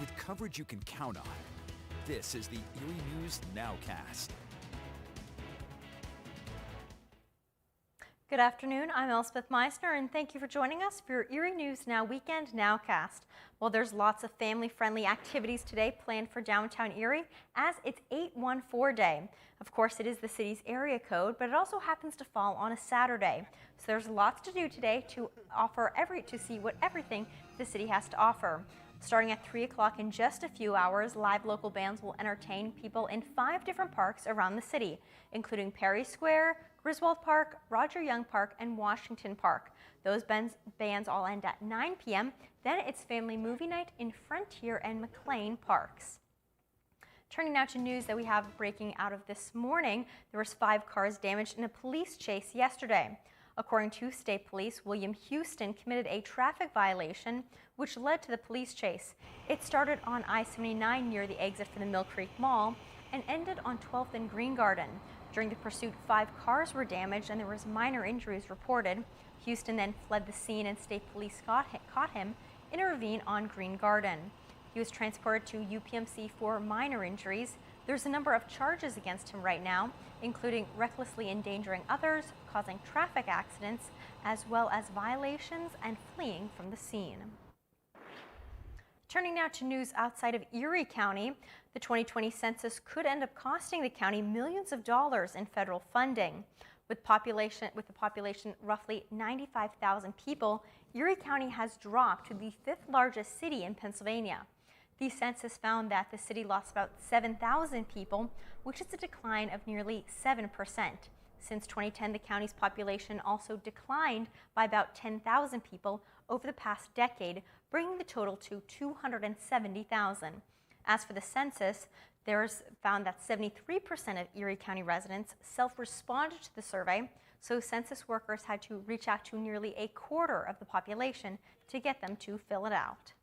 with coverage you can count on. This is the Erie News NOWCAST. Good afternoon, I'm Elspeth Meisner, and thank you for joining us for your Erie News Now Weekend Nowcast. Well, there's lots of family-friendly activities today planned for downtown Erie as it's 814 Day. Of course, it is the city's area code, but it also happens to fall on a Saturday. So there's lots to do today to see what everything the city has to offer. Starting at 3 o'clock in just a few hours, live local bands will entertain people in 5 different parks around the city, including Perry Square, Griswold Park, Roger Young Park, and Washington Park. Those bands all end at 9 p.m. Then it's family movie night in Frontier and McLean Parks. Turning now to news that we have breaking out of this morning, there was 5 cars damaged in a police chase yesterday. According to state police, William Houston committed a traffic violation which led to the police chase. It started on I-79 near the exit for the Mill Creek Mall and ended on 12th and Green Garden. During the pursuit, 5 cars were damaged and there was minor injuries reported. Houston then fled the scene and state police caught him in a ravine on Green Garden. He was transported to UPMC for minor injuries. There's a number of charges against him right now, including recklessly endangering others, causing traffic accidents, as well as violations and fleeing from the scene. Turning now to news outside of Erie County, the 2020 census could end up costing the county millions of dollars in federal funding. With the population roughly 95,000 people, Erie County has dropped to the 5th largest city in Pennsylvania. The census found that the city lost about 7,000 people, which is a decline of nearly 7%. Since 2010, the county's population also declined by about 10,000 people over the past decade, bringing the total to 270,000. As for the census, there's found that 73% of Erie County residents self-responded to the survey, so census workers had to reach out to nearly a quarter of the population to get them to fill it out.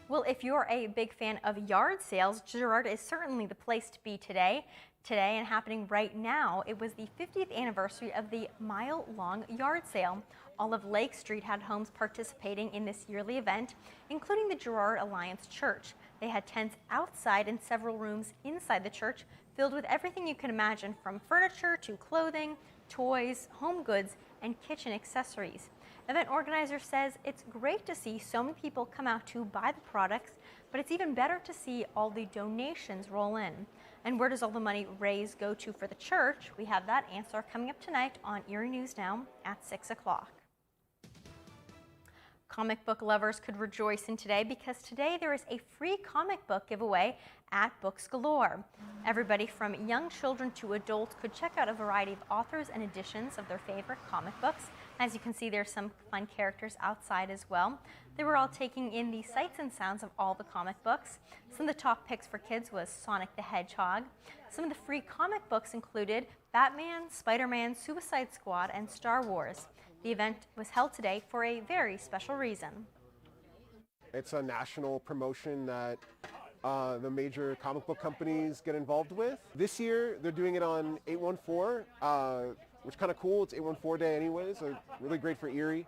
Well, if you're a big fan of yard sales, Girard is certainly the place to be today. Today and happening right now, it was the 50th anniversary of the mile-long yard sale. All of Lake Street had homes participating in this yearly event, including the Girard Alliance Church. They had tents outside and several rooms inside the church filled with everything you can imagine, from furniture to clothing, toys, home goods, and kitchen accessories. Event organizer says it's great to see so many people come out to buy the products, but it's even better to see all the donations roll in. And where does all the money raised go to for the church? We have that answer coming up tonight on Erie News Now at 6 o'clock. Comic book lovers could rejoice in today because today there is a free comic book giveaway at Books Galore. Everybody from young children to adults could check out a variety of authors and editions of their favorite comic books. As you can see, there's some fun characters outside as well. They were all taking in the sights and sounds of all the comic books. Some of the top picks for kids was Sonic the Hedgehog. Some of the free comic books included Batman, Spider-Man, Suicide Squad, and Star Wars. The event was held today for a very special reason. It's a national promotion that the major comic book companies get involved with. This year, they're doing it on 814, which is kind of cool. It's 814 Day anyways, so really great for Erie.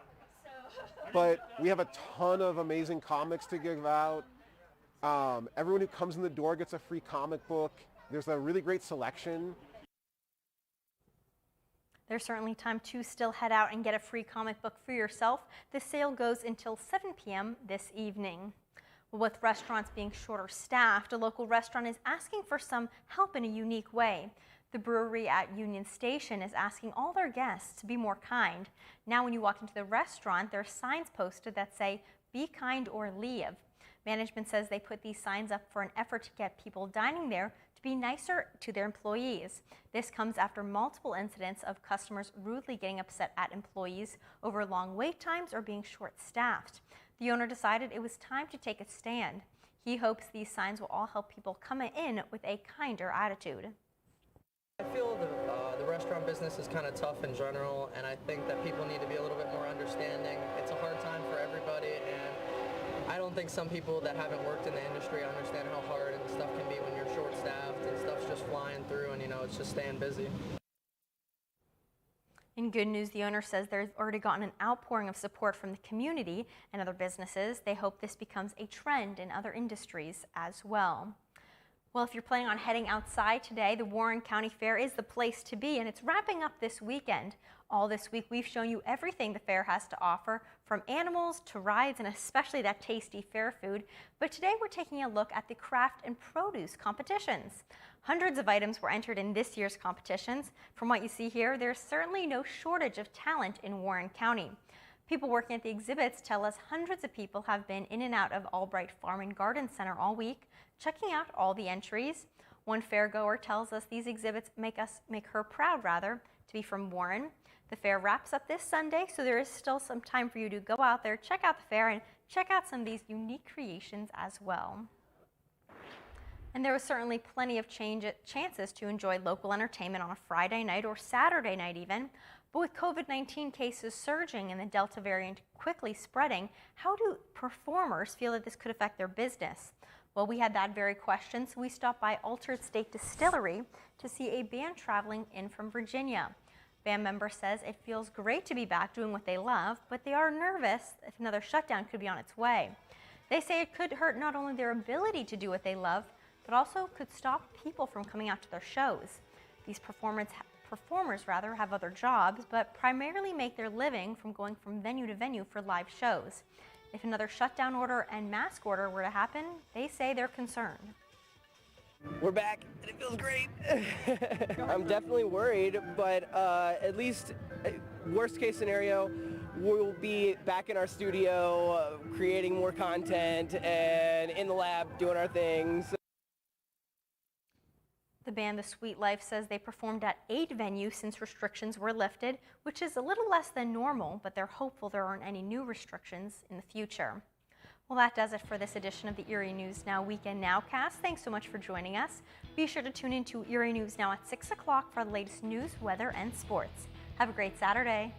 But we have a ton of amazing comics to give out. Everyone who comes in the door gets a free comic book. There's a really great selection. There's certainly time to still head out and get a free comic book for yourself. The sale goes until 7 p.m. this evening. Well, with restaurants being shorter staffed, a local restaurant is asking for some help in a unique way. The brewery at Union Station is asking all their guests to be more kind. Now when you walk into the restaurant, there are signs posted that say, "Be kind or leave." Management says they put these signs up for an effort to get people dining there to be nicer to their employees. This comes after multiple incidents of customers rudely getting upset at employees over long wait times or being short-staffed. The owner decided it was time to take a stand. He hopes these signs will all help people come in with a kinder attitude. I feel the restaurant business is kind of tough in general, and I think that people need to be a little bit more understanding. It's a hard time for everybody, and I don't think some people that haven't worked in the industry understand how hard and stuff can be when you're short-staffed and stuff's just flying through and, you know, it's just staying busy. In good news, the owner says they've already gotten an outpouring of support from the community and other businesses. They hope this becomes a trend in other industries as well. Well, if you're planning on heading outside today, the Warren County Fair is the place to be, and it's wrapping up this weekend. All this week, we've shown you everything the fair has to offer, from animals to rides and especially that tasty fair food. But today, we're taking a look at the craft and produce competitions. Hundreds of items were entered in this year's competitions. From what you see here, there's certainly no shortage of talent in Warren County. People working at the exhibits tell us hundreds of people have been in and out of Albright Farm and Garden Center all week, checking out all the entries. One fairgoer tells us these exhibits make her proud, to be from Warren. The fair wraps up this Sunday, so there is still some time for you to go out there, check out the fair, and check out some of these unique creations as well. And there was certainly plenty of chances to enjoy local entertainment on a Friday night or Saturday night even. But with COVID-19 cases surging and the Delta variant quickly spreading, how do performers feel that this could affect their business? Well, we had that very question, so we stopped by Altered State Distillery to see a band traveling in from Virginia. Band member says it feels great to be back doing what they love, but they are nervous if another shutdown could be on its way. They say it could hurt not only their ability to do what they love, but also could stop people from coming out to their shows. These performers have other jobs, but primarily make their living from going from venue to venue for live shows. If another shutdown order and mask order were to happen, they say they're concerned. We're back and it feels great. I'm definitely worried, but at least worst case scenario, we'll be back in our studio creating more content and in the lab doing our things. The band The Sweet Life says they performed at 8 venues since restrictions were lifted, which is a little less than normal, but they're hopeful there aren't any new restrictions in the future. Well, that does it for this edition of the Erie News Now Weekend Nowcast. Thanks so much for joining us. Be sure to tune in to Erie News Now at 6 o'clock for the latest news, weather, and sports. Have a great Saturday.